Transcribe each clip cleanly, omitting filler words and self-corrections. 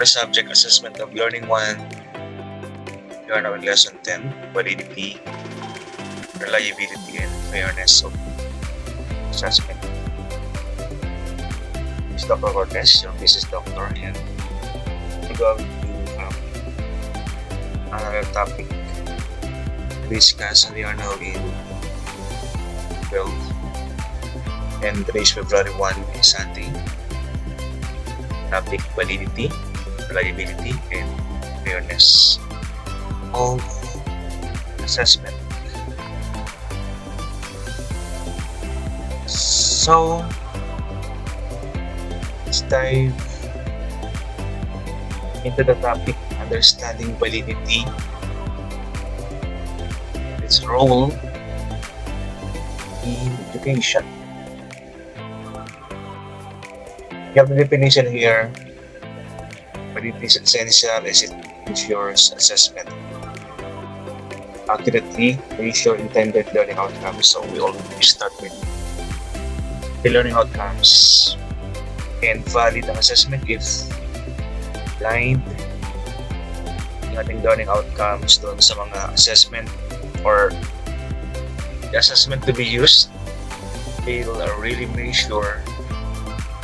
the subject assessment of Learning 1, you are now in Lesson 10, Validity, Reliability, and Fairness of Assessment. This is Dr. Cortez, your business doctor, and we're going to have another topic to discuss. We are now in 12, and today's February 1 is Sunday. Topic: validity, reliability, and fairness of assessment. So let's dive into the topic: understanding validity, its role in education. You have the definition here. Validity is essential as it ensures assessment accurately measure intended learning outcomes. So we always start with the learning outcomes, and valid ang assessment if aligned yung ating learning outcomes doon sa mga assessment or the assessment to be used. They'll really make sure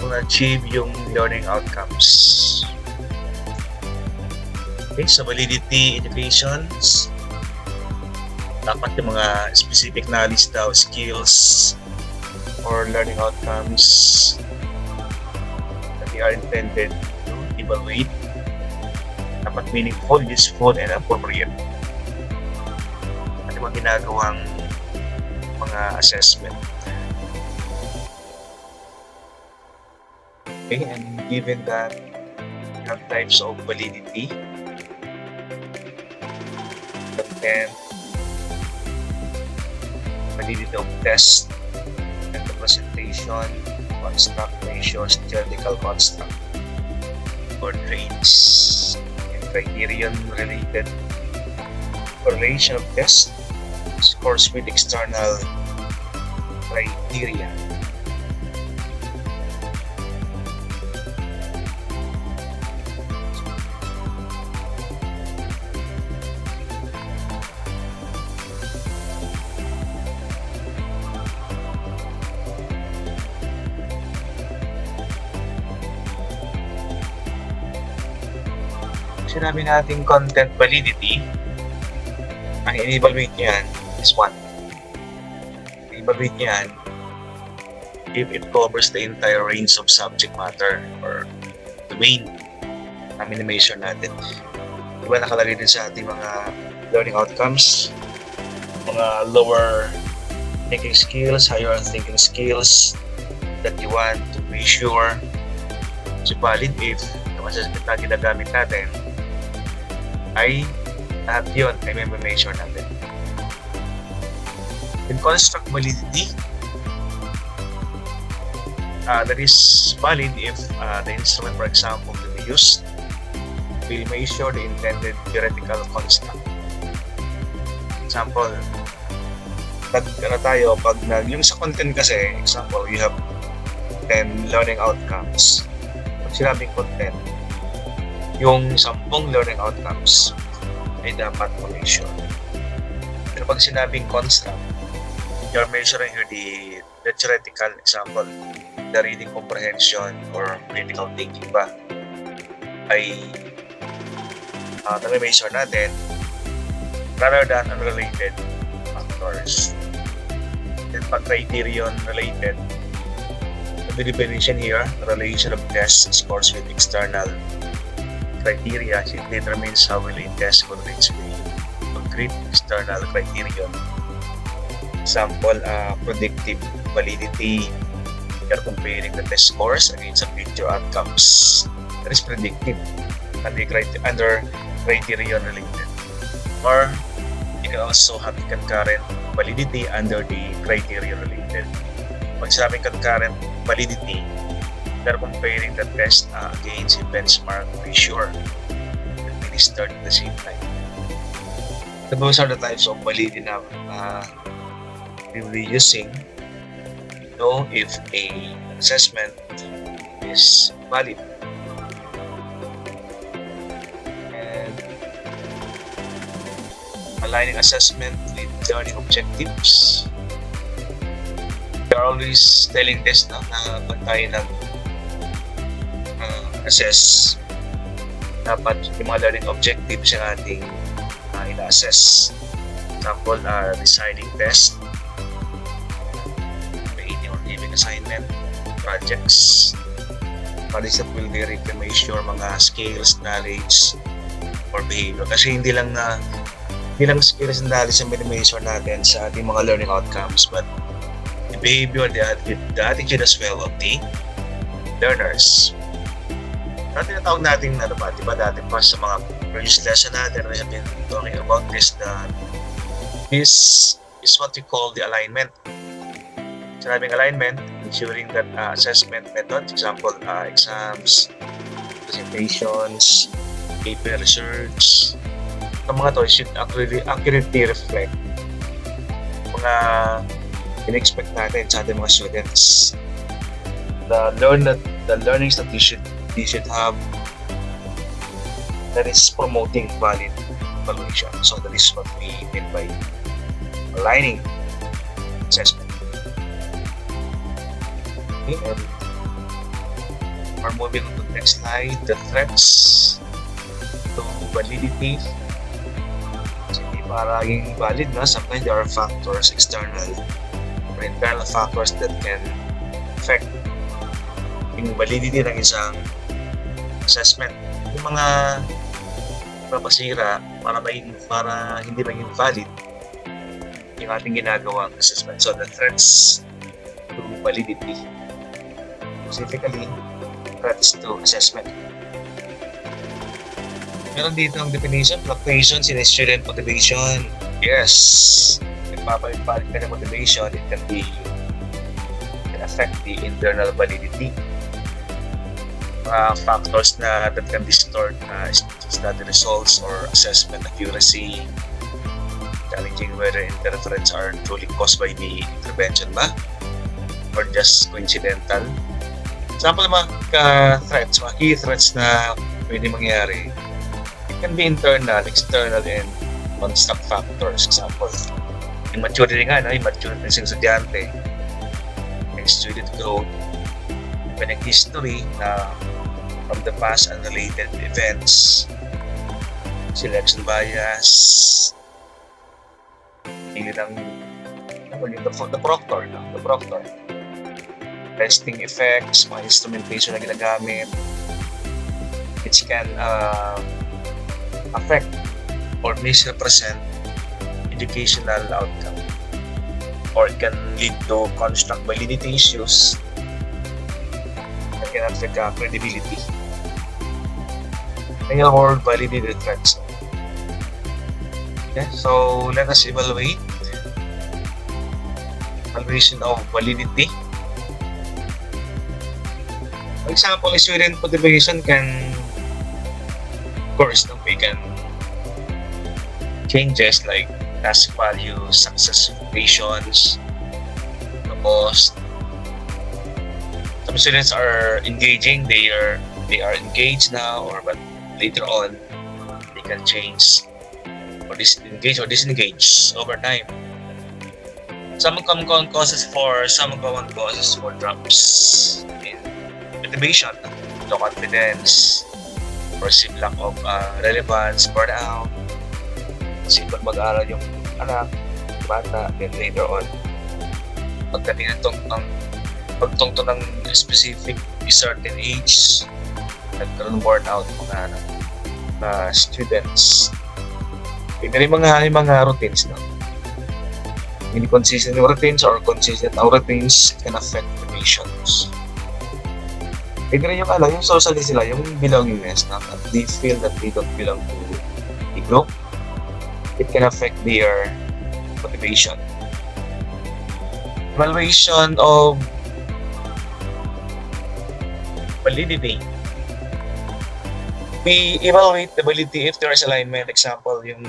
to achieve yung learning outcomes. Okay, so validity educations, dapat yung mga specific knowledge daw, skills, or learning outcomes that they are intended to evaluate dapat meaningful, useful, and appropriate. At yung mga ginagawang mga assessment. Okay, and given that we have types of validity, content, validity of test, and the presentation, construct, measures, theoretical construct, or traits, and criterion-related correlation of test, scores with external criteria. Sinabi natin content validity, ang in-evaluate yan is one. I-evaluate yan if it covers the entire range of subject matter or domain na measure natin. Diba nakalagay din sa ating mga learning outcomes, mga lower thinking skills, higher thinking skills that you want to measure. So valid if yung assessment na ginagamit natin ay lahat yun ay may measure natin. In construct validity, that is valid if the instrument, for example, to be used will measure the intended theoretical construct. Example, pag yung sa content kasi, example, you have 10 learning outcomes. Pag sinabing content, yung 10 learning outcomes ay dapat ma-measure. Pero pag sinabing construct, you're measuring here the theoretical, example, the reading comprehension or critical thinking ba ay na-measure natin rather than unrelated factors. Then pag criterion related, the definition here, relation of test scores with external criteria, it determines how well a test correlates with concrete external criterion. Example, predictive validity. We are comparing the test scores against some future outcomes. That is predictive under criterion related. Or you can also have concurrent validity under the criterion related. Pag sinabing concurrent validity, they're comparing the test against a benchmark measure administered at the same time. So those are the types of validity na we will be using to know if a assessment is valid. aligning assessment with learning objectives. We are always telling this na pag tayo assess, dapat yung mga learning objectives yung ating ina-assess. Example, designing test, creating or giving assignment, projects. That will be reclamation your mga skills, knowledge, or behavior. Kasi hindi lang skills and knowledge ang minimization natin sa ating mga learning outcomes, but the behavior, the attitude as well of the learners. Tinatawag natin diba dati pa sa mga previous lesson natin, we have been talking about this, that this is what we call the alignment. Sinabing alignment, ensuring that assessment method, example, exams, presentations, paper research, ang mga to should accurately reflect mga in-expect natin sa ating mga students. The learnings that they should have, that is promoting valid evaluation. So that is what we mean by aligning assessment. Okay, and we're moving on to the next slide, the threats to validity. So, hindi parang valid na. Sometimes there are factors, external or internal factors that can affect yung validity ng isang assessment. Yung mga papasira para hindi maging valid yung ating ginagawang assessment. So the threats to validity, specifically threats to assessment. Meron dito ang definition, fluctuations in student motivation. Yes, nagpapalit ka ng motivation, it can affect the internal validity. Factors that can distort study results or assessment accuracy, challenging whether interference are truly caused by the intervention ba or just coincidental. Example ng mga threats, mga key threats na pwede mangyari, it can be internal, external, and construct factors. Example, immaturity immaturity ng estudyante, student growth, even history na from the past and related events, selection bias, the proctor, testing effects, mga instrumentation na ginagamit, which can affect or misrepresent educational outcome, or it can lead to construct validity issues that can affect credibility. Or validity threats. Okay, so let us evaluate. Evaluation of validity. For example, student motivation can, of course, we can changes like task value, success equations, the cost. Some students are engaging, they are engaged now, but later on they can change or disengage over time. Some common causes for drops in motivation, low confidence, perceived lack of relevance, burnout, sipag mag-aral yung bata, then later on pagdating pagtungtong ng specific certain age, nagkaroon ng burnout mga students. Ito rin mga routines, no? Hindi consistent yung routines or consistent ang routines can affect motivations. Ito rin yung socially sila, yung belongingness, na they feel that they don't belong to the group. It can affect their motivation. Evaluation of validity. We evaluate the validity if there is alignment. Example, yung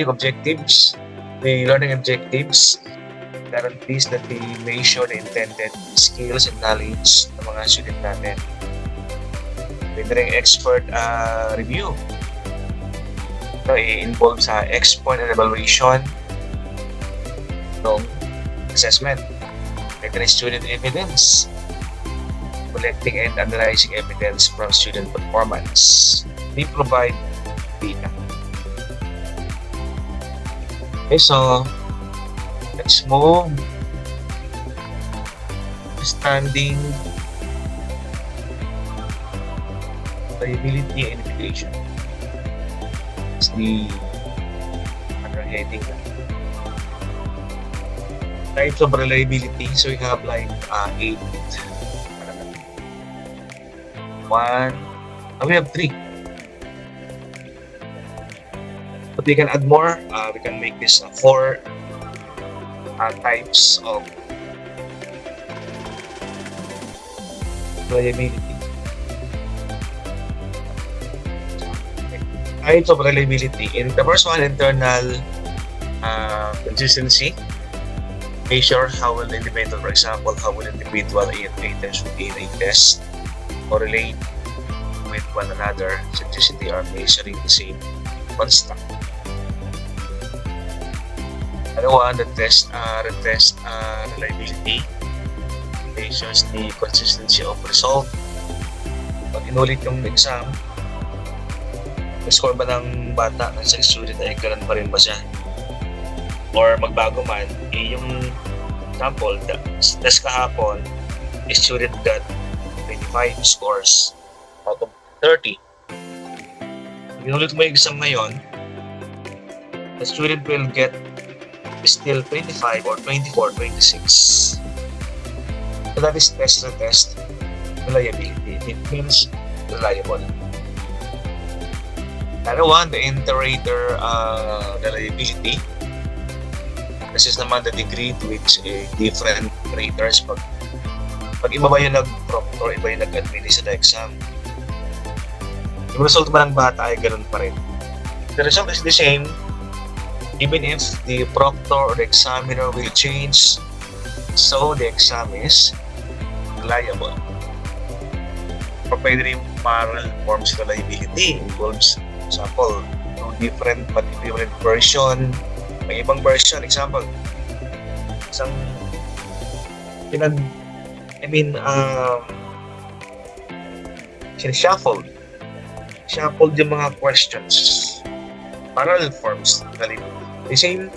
objectives, the learning objectives, guarantees that they measure the intended skills and knowledge ng mga student natin. Pwede rin expert review. Ito i-involve sa exponent and evaluation ng assessment. Ito na student evidence, collecting and analyzing evidence from student performance. They provide data. Okay, so let's move. Understanding reliability and education. It's the other heading. Types of reliability. So we have like 8. We have 3. But we can add more. We can make this 4 types of reliability. Types of reliability. In the first one, internal consistency. Measure how will the individual, for example, how will individual should be in a test or relate with one another, such as they are measuring the same constant. Another one, the test reliability measures the consistency of result. Pag inulit yung exam, score ba ng bata ng isang student ay ganun pa rin ba siya? Or magbago man, yung example, test kahapon, a student got 25 scores out of 30. Inulit mo yung exam ngayon, the student will get still 25 or 24, 26. So that is test reliability. It means reliable. Another one, the iterator reliability. This is naman the degree to which different raters pag iba ba yung nag-prompt or iba yung nag-administer na exam, yung result ba ng bata ay ganun pa rin. The result is the same even if the proctor or the examiner will change, so the exam is reliable. Proprietary parallel forms reliability involves, example, different version. May ibang version, example, isang shuffled yung mga questions. Parallel forms, the same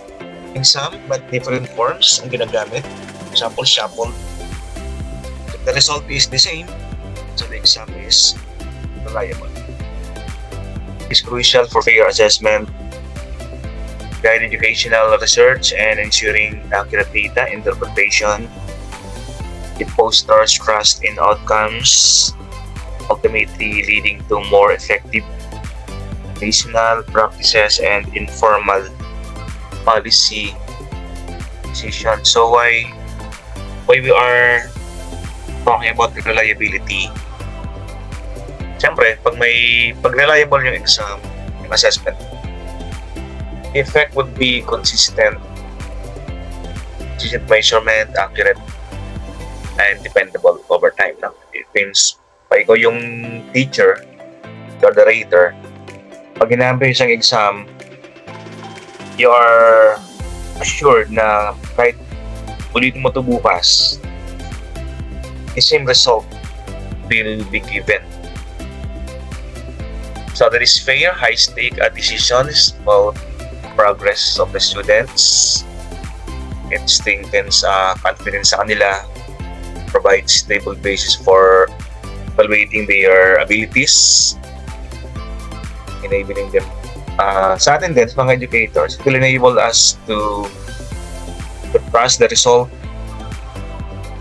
exam but different forms ang ginagamit. Example, shuffled. The result is the same, so the exam is reliable. It's crucial for fair assessment, guide educational research, and ensuring accurate data interpretation. It fosters trust in outcomes, ultimately leading to more effective national practices and informal policy decisions. So why we are talking about reliability? Siyempre, pag reliable yung exam, yung assessment, the effect would be consistent measurement, accurate, and dependable over time. It means, pag ikaw yung teacher, or the rater, pag ginamit yung isang exam, you are assured na kahit ulitin mo ito bukas, the same result will be given. So there is fair, high-stake decisions about progress of the students. It strengthens confidence sa kanila, provides stable basis for evaluating their abilities, enabling them. Sa atin din, sa mga educators, it will enable us to trust the result,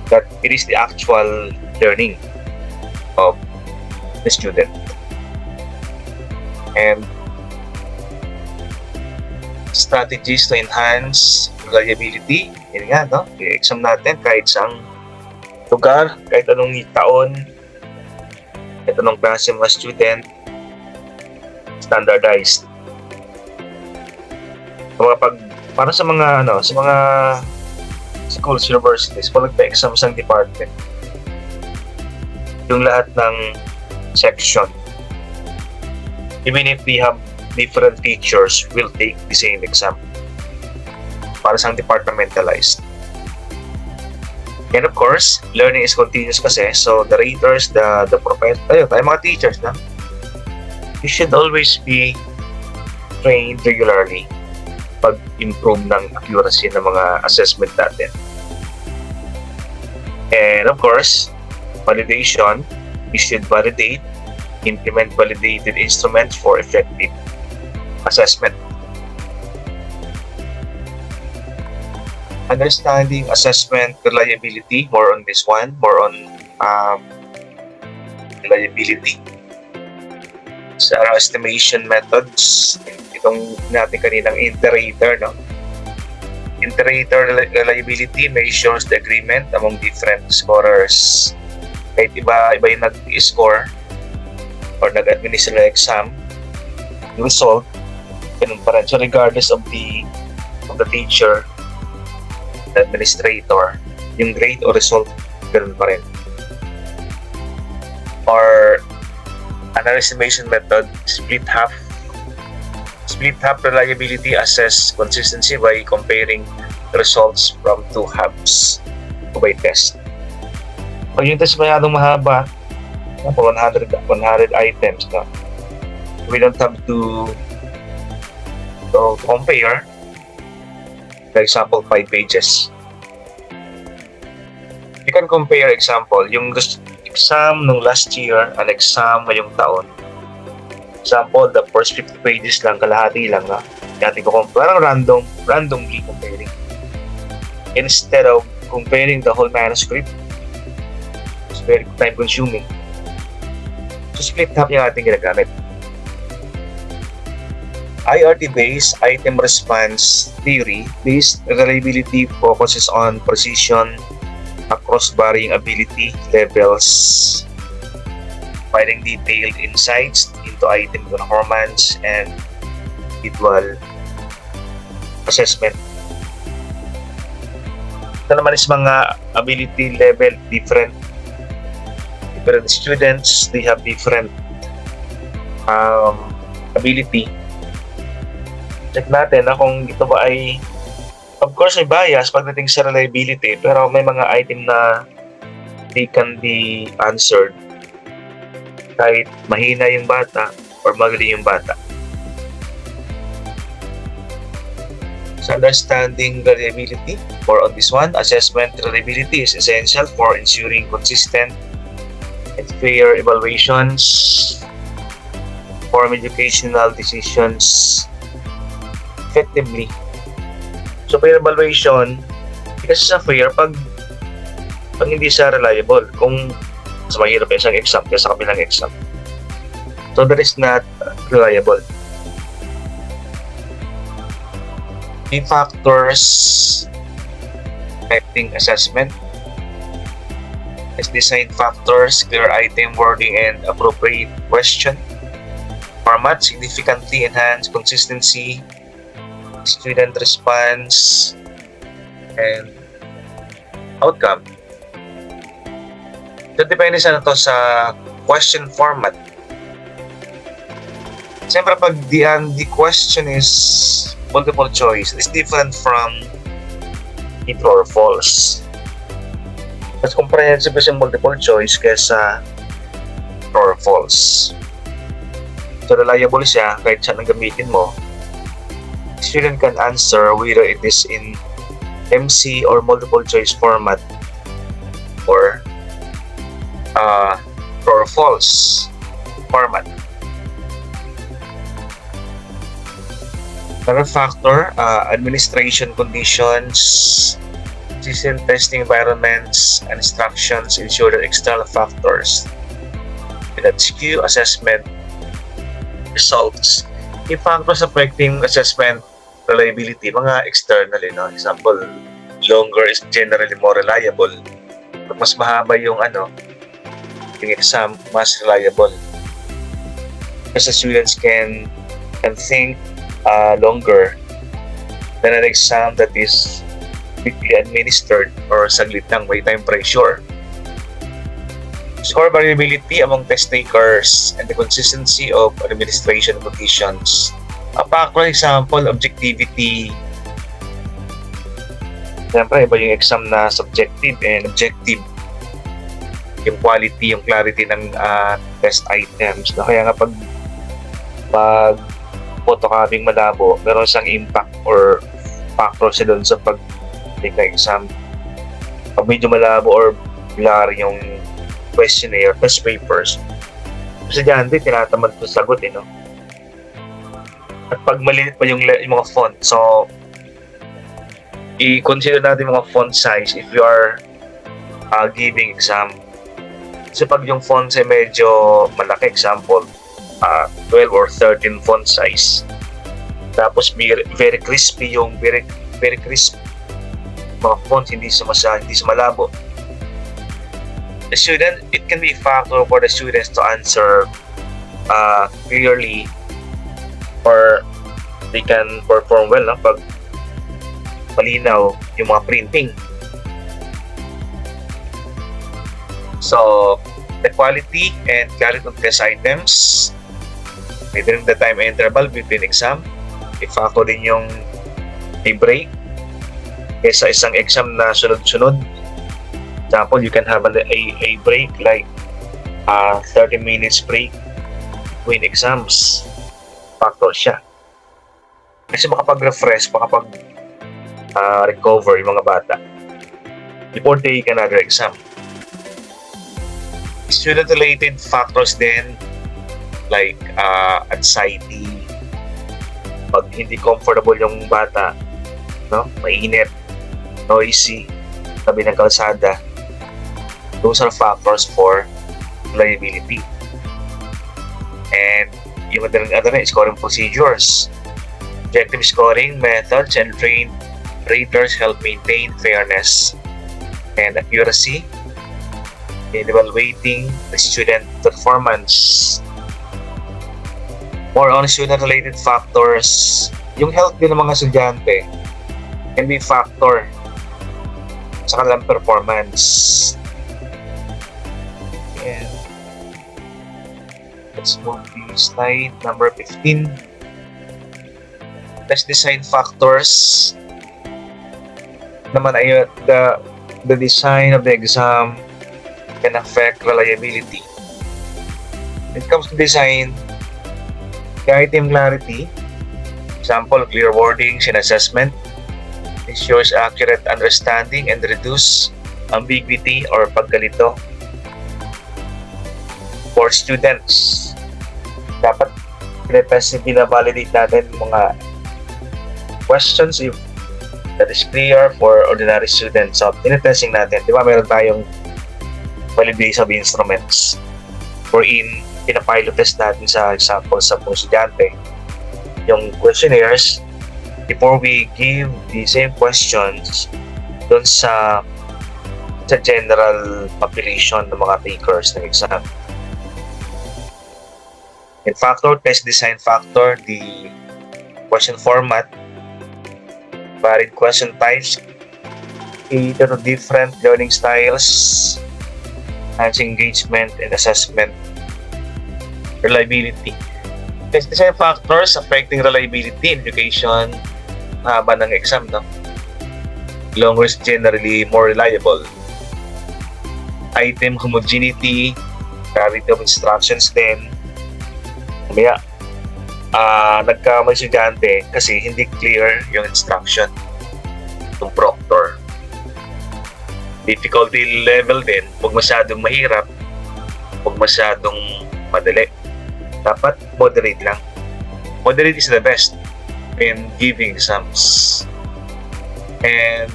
that it is the actual learning of the student. And strategies to enhance reliability. Yun nga, no? I-exam natin kahit saang lugar, kahit anong taon, kahit anong klase mga student, standardized. Para sa mga schools, universities, pag nagpa-exam sa department, yung lahat ng section, even if we have different teachers will take the same exam. Para sang departmentalized. And of course, learning is continuous kasi. So the raters, the professors, tayo mga teachers na, you should always be trained regularly pag-improve ng accuracy ng mga assessment natin. And of course, validation, we should validate, implement validated instruments for effective assessment. Understanding assessment reliability, more on this one, more on reliability. Sa estimation methods, itong natin kaninang iterator, no? Iterator reliability measures the agreement among different scorers. Kahit iba yung nag-score or nag-administer ng exam, yung result, ganun pa rin. So regardless of the teacher, the administrator, yung grade o result, ganun pa rin. Or another estimation method, split half reliability assess consistency by comparing results from two halves by test. Pag yung test masyadong mahaba, 100 items na, we don't have to compare. For example, 5 pages. You can compare example, yung exam nung last year, an exam ngayong taon. Example, the first 50 pages lang, kalahati lang na. Kaya ko parang randomly comparing. Instead of comparing the whole manuscript, it's very time consuming. So split half yung ating ginagamit. IRT-based item response theory based reliability focuses on precision across varying ability levels, providing detailed insights into item performance and individual assessment. Ito naman is mga ability level different students, they have different ability. Check natin na kung ito ba ay, of course may bias pagdating sa reliability, pero may mga item na they can be answered kahit mahina yung bata or magaling yung bata. So understanding reliability, more on this one, assessment reliability is essential for ensuring consistent and fair evaluations, form educational decisions effectively. So fair evaluation, kasi sa fair, pag hindi siya reliable, kung mas mahirap isang exam kaysa kabilang exam, so that is not reliable. The factors affecting assessment is design factors, clear item wording and appropriate question format significantly enhance consistency, student response, and outcome. So depende sa question format. Siyempre pag the question is multiple choice, it's different from true or false. Mas comprehensive yung multiple choice kaysa true or false. So reliable siya kahit saan ang gamitin mo. Student can answer whether it is in MC or multiple choice format or true or false format. Another factor, administration conditions, system testing environments, and instructions ensure that external factors that skew assessment results. Yung factors affecting assessment reliability, mga external, no? Example, longer is generally more reliable. Pag mas mahaba yung yung exam, mas reliable. Kasi students can think longer than an exam that is quickly administered or saglit lang, may time pressure. Score variability among test takers and the consistency of administration conditions. A practical example, objectivity. Siyempre, iba yung exam na subjective and objective. Yung quality, yung clarity ng test items. No? Kaya nga pag photocopying malabo, meron siyang impact or factor siya doon sa pag-take ng exam. Pag medyo malabo or blurry yung questionnaire, test papers, estudyante, tinatamad ko sagot no? At pag maliit pa yung mga font, so i-consider natin mga font size if you are giving exam. So pag yung font ay medyo malaki, example 12 or 13 font size, tapos very crispy yung very crisp mga fonts, hindi sa malabo, the student, it can be a factor for the students to answer clearly, or they can perform well pag malinaw yung mga printing. So the quality and clarity of test items within the time interval between exam, i-factor din yung a break kaysa isang exam na sunod-sunod. Example, you can have a break like 30 minutes break between exams. Factor siya. Kasi makapag-refresh, recover yung mga bata before take another exam. Student-related factors din like anxiety, pag hindi comfortable yung bata, no? Mainit, noisy, tabi ng kalsada. Those are factors for reliability. And yung other scoring procedures, objective scoring methods and trained raters help maintain fairness and accuracy in evaluating the student performance. More on student-related factors, yung health din ng mga estudyante can be factor sa kanilang performance. And let's move to slide number 15. Test design factors naman ay the design of the exam can affect reliability. When it comes to design, the item clarity, example, clear wordings and assessment, ensures accurate understanding and reduce ambiguity or pagkalito for students. Dapat binavalidate natin mga questions if that is clear for ordinary students. So, tinetesting natin. Di ba, meron tayong validation of instruments wherein pinapilot test natin sa example sa mga estudyante yung questionnaires before we give the same questions doon sa general population ng mga takers ng exam. In factor, test design factor, the question format, varied question types, cater to different learning styles, enhancing engagement and assessment, reliability. Test design factors affecting reliability in education, haba ng exam, no? Longer is generally more reliable. Item homogeneity, clarity of instructions din. Kumaya, nagkamali estudyante kasi hindi clear yung instruction ng proctor. Difficulty level din, huwag masyadong mahirap, huwag masyadong madali. Dapat moderate lang. Moderate is the best in giving exams. And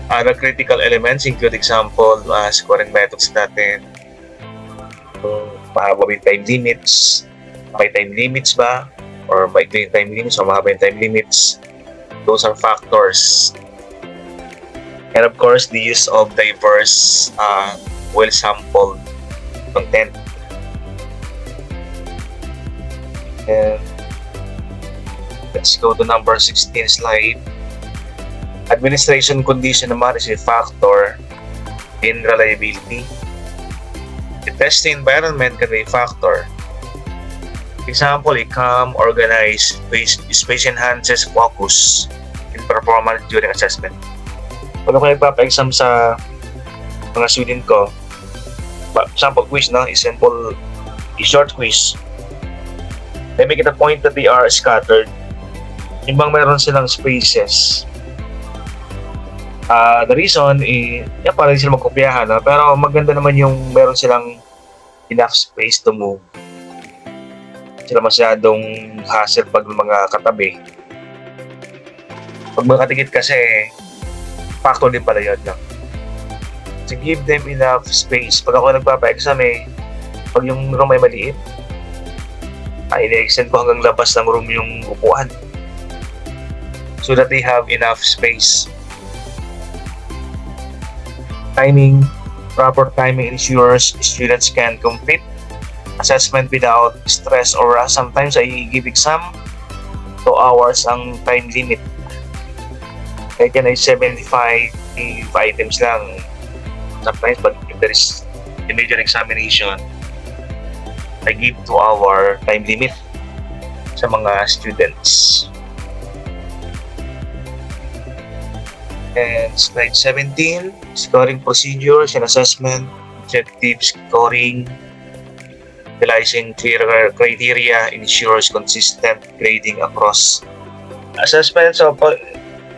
other critical elements include example, scoring methods natin, mahaba yung time limits, may time limits ba, or may time limits o mahaba yung time limits. Those are factors. And of course, the use of diverse, well-sampled content. And let's go to number 16 slide. Administration condition naman is a factor in reliability. The testing environment can be a factor. Example, a calm, organized, space enhances focus in performance during assessment. Pag ako nagpapa-exam sa mga student ko, example quiz, no? A short quiz. They make it a point that they are scattered. Yung bang meron silang spaces. The reason, para sila magkopyahan, no? Pero maganda naman yung meron silang enough space to move. Sila masyadong hassle pag mga katabi. Pag makatikit kasi, factor din pala yun, no? To give them enough space. Pag ako nagpapa-exam pag yung room ay maliit, ine-extend ko hanggang labas ng room yung upuan. So that they have enough space. Timing. Proper timing ensures students can complete assessment without stress or rush. Sometimes I give exam 2 hours ang time limit. Kaya dyan ay 75 items lang. Sometimes, but if there is a major examination, I give 2-hour time limit sa mga students. And slide 17, scoring procedures and assessment, objective scoring, utilizing clear criteria ensures consistent grading across assessment. So,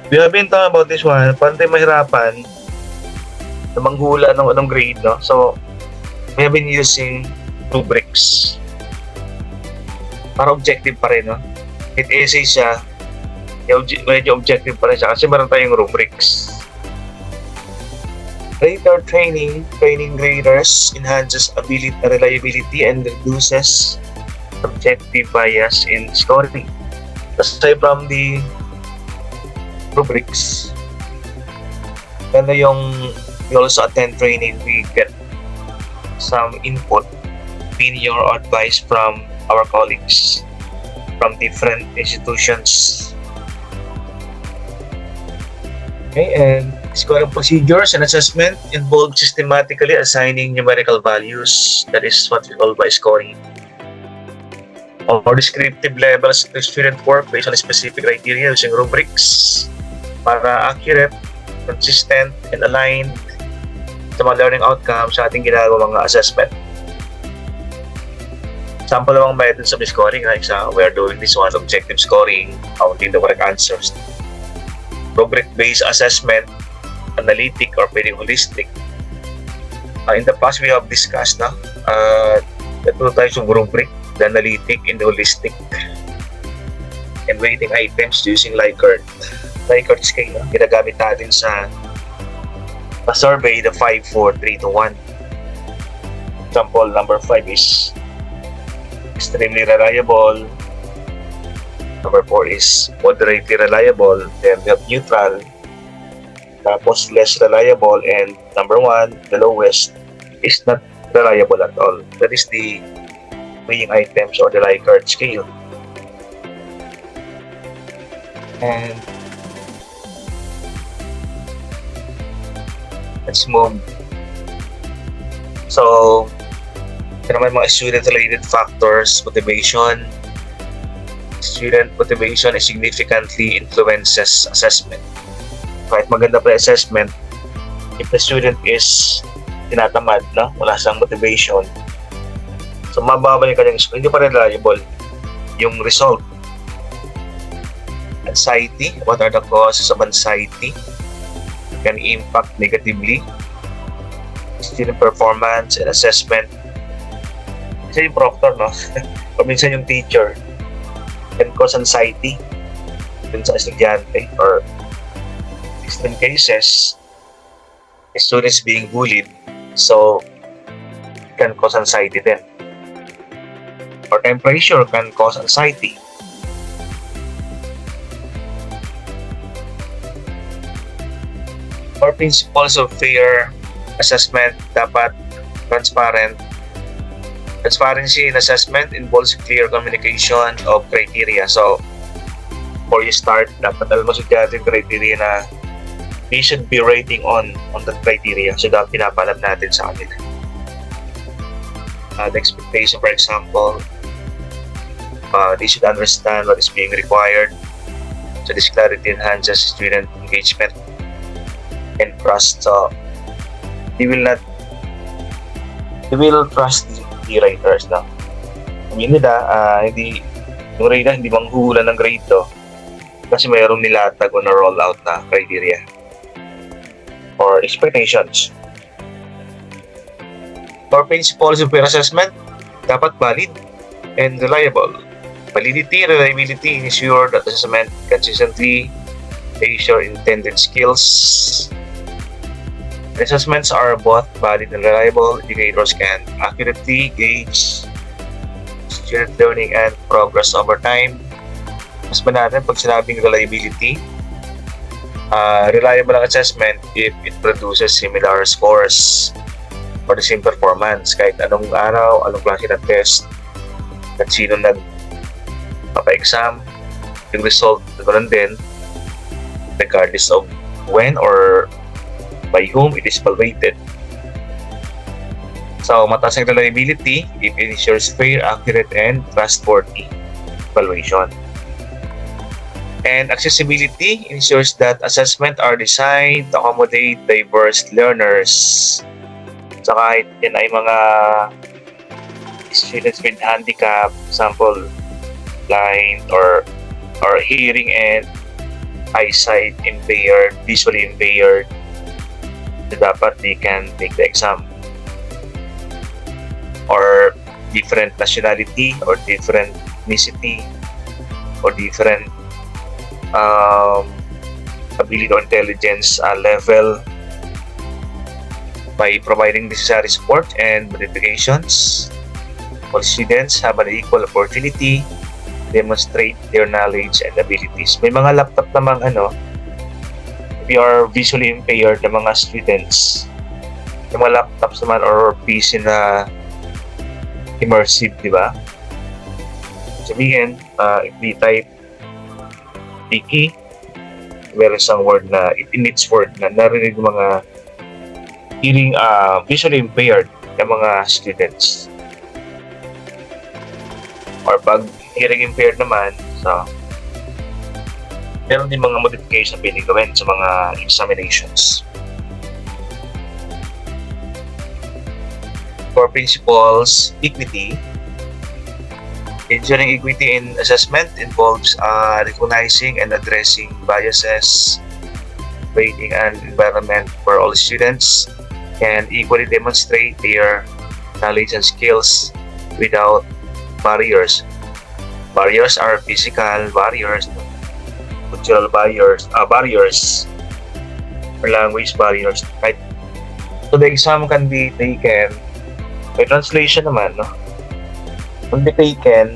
we have been talking about this one. Pante mahirapan na manghula ng anong grade, no? So, we have been using rubrics para objective pa rin, no? It essay siya, medyo objective pa rin siya kasi meron tayong rubrics. Grader training graders enhances reliability and reduces subjective bias in scoring. Aside from the rubrics, ganda yung we also attend training, we get some input, opinion or advice from our colleagues from different institutions. Okay, and scoring procedures and assessment involve systematically assigning numerical values. That is what we call by scoring. Or descriptive levels to student work based on specific criteria using rubrics para accurate, consistent, and aligned sa mga learning outcomes sa ating ginagawa mga assessment. Sample namang methods of scoring, like we are doing this one, objective scoring, counting the correct answers. Rubric-based assessment, analytic or pwedeng holistic. In the past, we have discussed the two types of rubric, the analytic and the holistic. And weighting items using Likert scale. Ginagamit natin sa survey, the 5, 4, 3, 2, 1. Example number 5 is extremely reliable. Number 4 is moderately reliable. Then we have neutral. Tapos less reliable. And number 1, the lowest, is not reliable at all. That is the weighing items or the Likert scale. And let's move. So, ito naman mga student-related factors, motivation. Student motivation significantly influences assessment. Kahit maganda pa yung assessment, if the student is tinatamad, no? Wala siyang motivation, so mababa yung kanyang score, hindi pa rin reliable yung result. Anxiety, what are the causes of anxiety? Can impact negatively student performance and assessment. Isa yung proctor, no? O minsan yung teacher can cause anxiety dun sa estudyante, or in cases students being bullied, so can cause anxiety din. Or temperature can cause anxiety. Or principles of fair assessment, dapat transparent. Transparency in assessment involves clear communication of criteria. So, before you start, dapat alam mo sa yung criteria na we should be rating on that criteria. So, dapat pinapalam natin sa kanila. The expectation, for example, They should understand what is being required. So this clarity enhances student engagement and trust. So they will trust the writers na. Sabihin nila, yung radar hindi manghuhula ng grade to kasi mayroong nilatag o na rollout na criteria or expectations. For principles of peer assessment, dapat valid and reliable. Validity, reliability ensure that assessment consistently measure intended skills. Assessments are both valid and reliable. Educators can accurately gauge student learning and progress over time. Mas natin pag sinabing reliability, reliable ang assessment if it produces similar scores for the same performance kahit anong araw, anong klase ng test, at sino nagpapa-exam, yung result na ganoon din regardless of when or by whom it is evaluated. So, mataas ang reliability if it ensures fair, accurate, and trustworthy evaluation. And accessibility ensures that assessments are designed to accommodate diverse learners. So, kahit yan ay mga students with handicap, example, blind or hearing and eyesight impaired, visually impaired, so dapat they can take the exam. Or different nationality or different ethnicity or different ability or intelligence level, by providing necessary support and modifications. All students have an equal opportunity to demonstrate their knowledge and abilities. May mga laptop namang if you are visually impaired na mga students, yung mga laptops naman or PC na immersive, di ba? Sabihin, if we type Tiki, meron isang word na it emits word na narinig mga hearing visually impaired na mga students. Or pag hearing impaired naman, so meron din mga modification na pwedeng gawin sa mga examinations. For principles, equity. Ensuring equity in assessment involves recognizing and addressing biases, creating an environment where all students can equally demonstrate their knowledge and skills without barriers. Barriers are physical barriers, cultural barriers, or language barriers. Right? So the exam can be taken by translation naman, no? Can be taken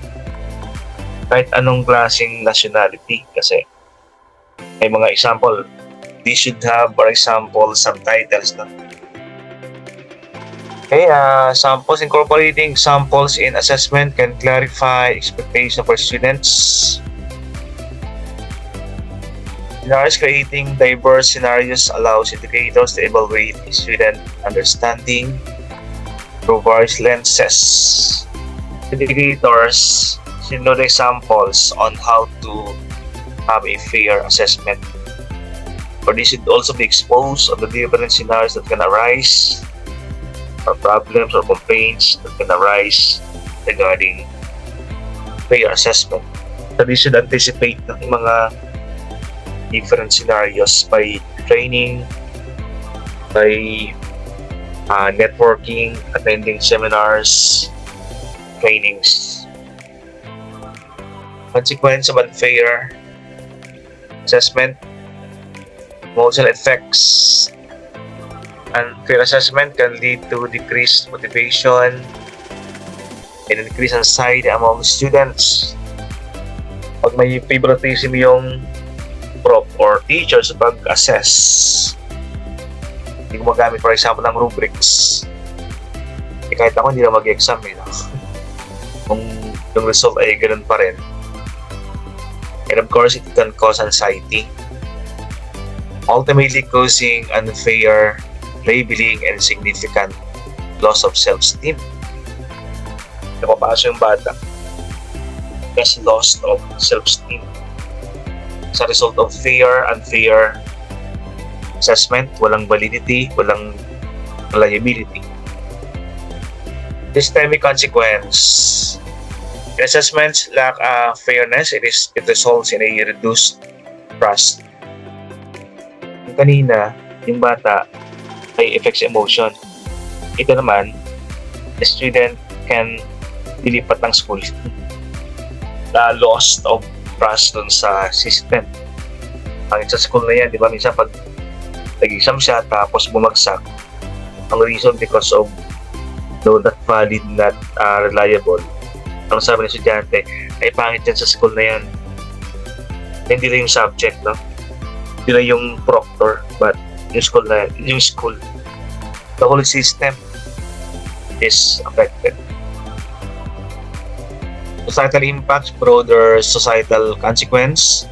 kahit anong klaseng nationality kasi may mga example. They should have, for example, subtitles, no? Okay, samples, incorporating samples in assessment can clarify expectations for students. Scenarios, creating diverse scenarios allows educators to evaluate student understanding through various lenses. Educators should know the examples on how to have a fair assessment. Or they should also be exposed on the different scenarios that can arise, or problems or complaints that can arise regarding fair assessment. So they should anticipate ng mga different scenarios by training, by networking, attending seminars, trainings. Consequence of unfair assessment, emotional effects. Unfair assessment can lead to decreased motivation and increased anxiety among students. Pag may favoritism yung prof or teacher sa pag-assess, hindi gumagamit for example ng rubrics, kahit ako hindi na mag-exam no? Kung yung result ay ganun pa rin. And of course, it can cause anxiety, ultimately causing unfair labeling and significant loss of self-esteem. Napapasok yung bata. has loss of self-esteem as a result of unfair assessment, walang validity, walang reliability. Systemic consequence. In assessments lack fairness, it results in a reduced trust. Yung kanina, yung bata ay affects emotion. Ito naman, the student can dilipat ng school. Loss of trust dun sa system. Ang sa school na yan, di ba, minsan pag nag-exam siya tapos bumagsak, ang reason because of not valid, not reliable. Ang sabi ng estudyante, ay pangit yan sa school na yan. Hindi lang yung subject, no? Hindi lang yung proctor, but yung school na yan, yung school. The whole system is affected. Societal impacts, broader societal consequence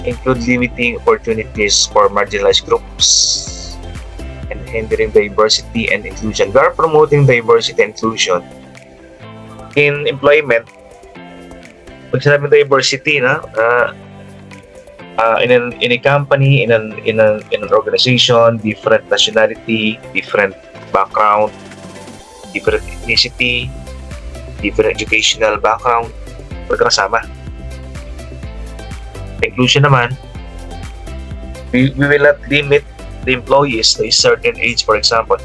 include limiting opportunities for marginalized groups and hindering diversity and inclusion. We are promoting diversity and inclusion in employment. Pag sinabing diversity, in a company, in an organization, different nationality, different background, different ethnicity, different educational background, magkakasama. Inclusion naman, we will not limit the employees to a certain age, for example.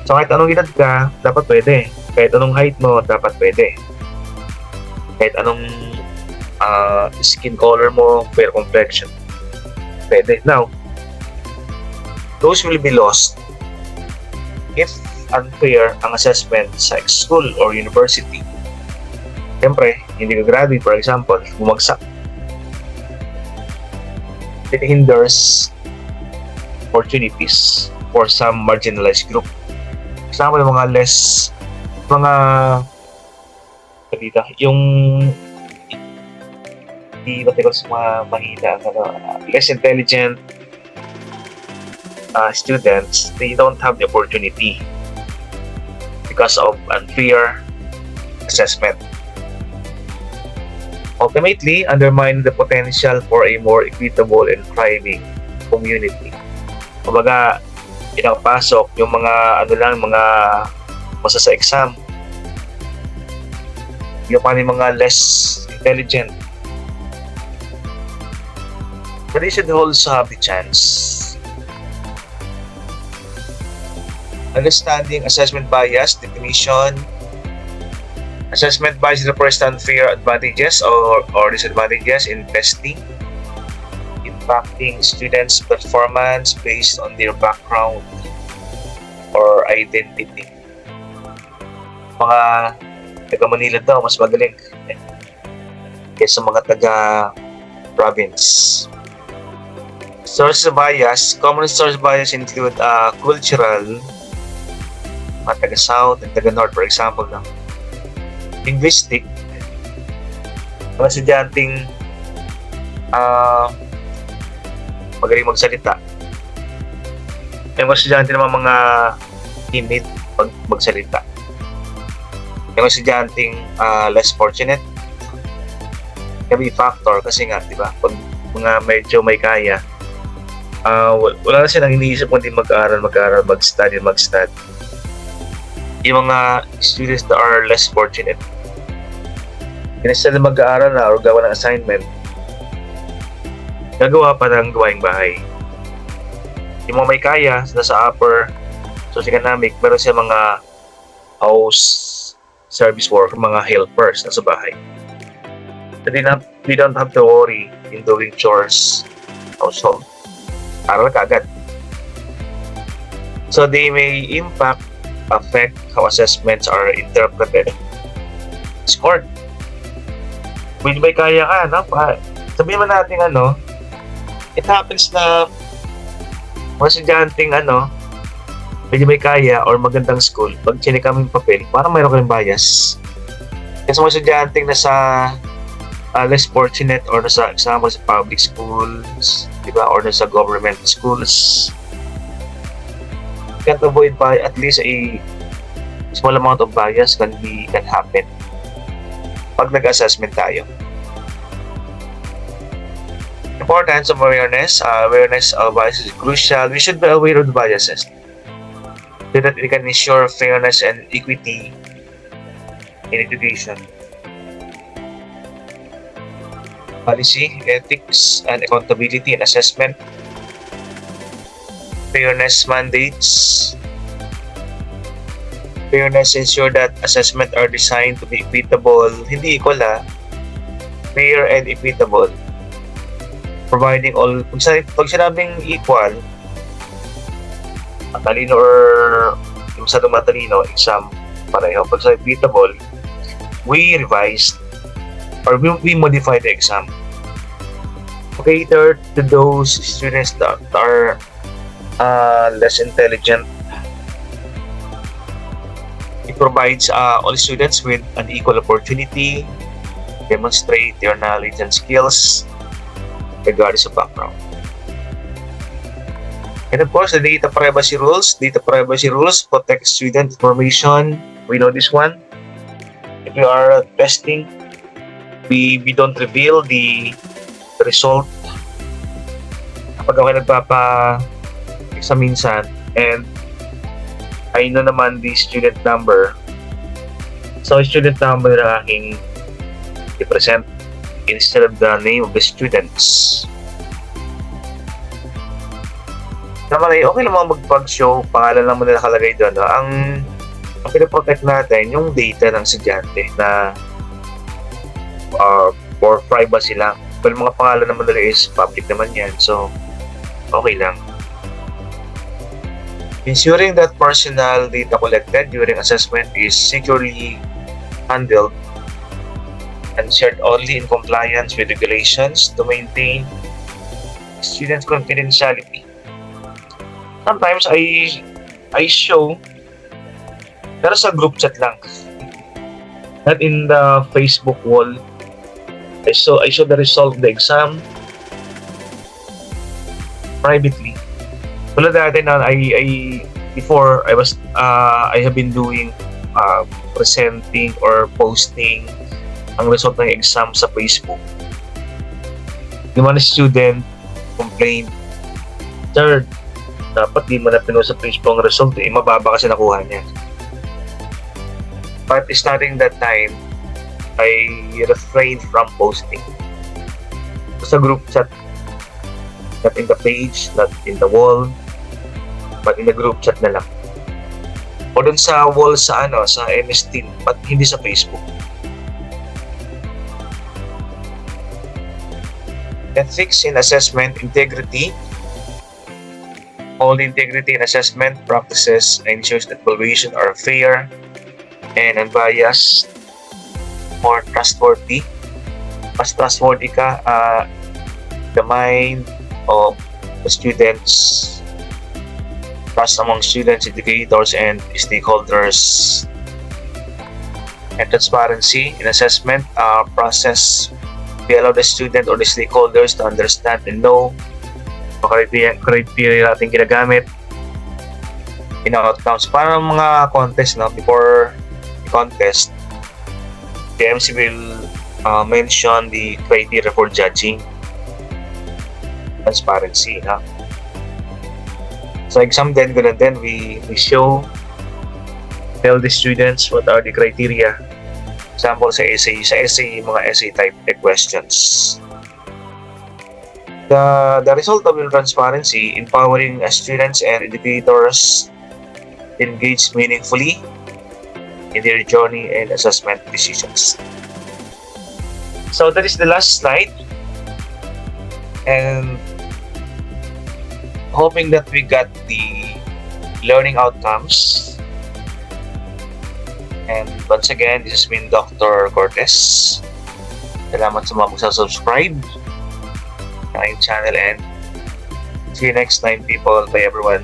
So kahit anong edad ka, dapat pwede. Kahit anong height mo, dapat pwede. Kahit anong skin color mo, fair complexion, pwede. Now, those will be lost if unfair ang assessment sa school or university. Siyempre, hindi ka graduate, for example, bumagsak. It hinders opportunities for some marginalized group. Example, yung hindi matikot sa mga mahina, less intelligent students, they don't have the opportunity because of unfair assessment. Ultimately, undermine the potential for a more equitable and thriving community. Kumbaga, pinapasok yung mga mga basta sa exam, yung mga less intelligent. But they should also have the chance. Understanding assessment bias, definition. Assessment bias represents unfair advantages or disadvantages in testing, impacting students' performance based on their background or identity. Mga taga-Manila daw, mas magaling kaysa mga taga-province. Source bias. Common source bias include cultural, mga taga-South and taga-North, for example. Linguistic, mga estudyanteng magaling magsalita. Yung mga estudyante naman mga timid pag magsalita. Yung mga estudyanteng less fortunate, can be factor kasi nga, di ba? Pag mga medyo may kaya, wala na silang iniisip kundi mag-aaral, mag-study. Yung mga students that are less fortunate, instead na mag-aaral na or gawa ng assignment, gagawa pa ng gawaing bahay. Yung mga may kaya, nasa upper socioeconomic, meron siya mga house service worker, mga helpers na sa bahay. So they don't have to worry in doing chores household. Aral ka agad. So they may affect how assessments are interpreted, scored. Kung may kaya ka, sabihin mo natin it happens na mga estudyanteng medyo may kaya or magandang school, pag chinika mo yung papel, parang mayroon ka rin bias. Kasi mga estudyanteng nasa less fortunate or nasa example sa public schools, diba, or nasa government schools, can't avoid by at least a small amount of bias can happen pag nag-assessment tayo. Importance of awareness. Awareness of biases is crucial. We should be aware of the biases so that we can ensure fairness and equity in education. Policy, ethics, and accountability in assessment. Fairness mandates. Fairness ensure that assessment are designed to be equitable, hindi equal fair and equitable. Providing all, pag sinabing equal, matalino or yung masyadong matalino, exam pareho. Pag sa equitable, we revised or we modify the exam to cater to those students that are less intelligent. It provides all students with an equal opportunity, demonstrate their knowledge and skills regardless of background. And of course, the data privacy rules. Data privacy rules protect student information. We know this one. If we are testing, we don't reveal the result kapag ako nagpapa-exam minsan and I know naman the student number. So, student number na aking i-present instead of the name of the students. Naman ay okay lang mga mag-show, pangalan lang muna nakalagay doon. No? Ang pinaprotect natin yung data ng estudyante na for privacy lang. Pero mga pangalan naman nila is public naman yan. So, okay lang. Ensuring that personal data collected during assessment is securely handled and shared only in compliance with regulations to maintain student confidentiality. Sometimes I show pero sa group chat lang, not in the Facebook wall. I show the result of the exam privately. Tulad natin na before I have been doing presenting or posting ang result ng exam sa Facebook. Yung mga student complained, "Sir, dapat di mo na pinost sa Facebook ang result mababa kasi nakuha niya." But starting that time, I refrained from posting. Sa group chat, not in the page, not in the wall, but in the group chat na lang. O dun sa wall sa MS Team, but hindi sa Facebook. Ethics in assessment, integrity. All integrity in assessment practices ensures that evaluation are fair and unbiased or trustworthy. Mas trustworthy ka, the mind of the students, trust among students, educators, and stakeholders. And transparency in assessment process. We allow the student or the stakeholders to understand and know the criteria natin ginagamit in outcomes. Para mga contest, before the contest, the MC will mention the criteria for judging. Transparency. So exam din, ganun din, we tell the students what are the criteria. Example sa essay, mga essay type questions. The result of transparency, empowering students and educators engage meaningfully in their journey and assessment decisions. So that is the last slide, and hoping that we got the learning outcomes. And once again, this has been Dr. Cortez. Salamat sa mga magsasubscribe sa aking channel, and see you next time, people. Bye everyone.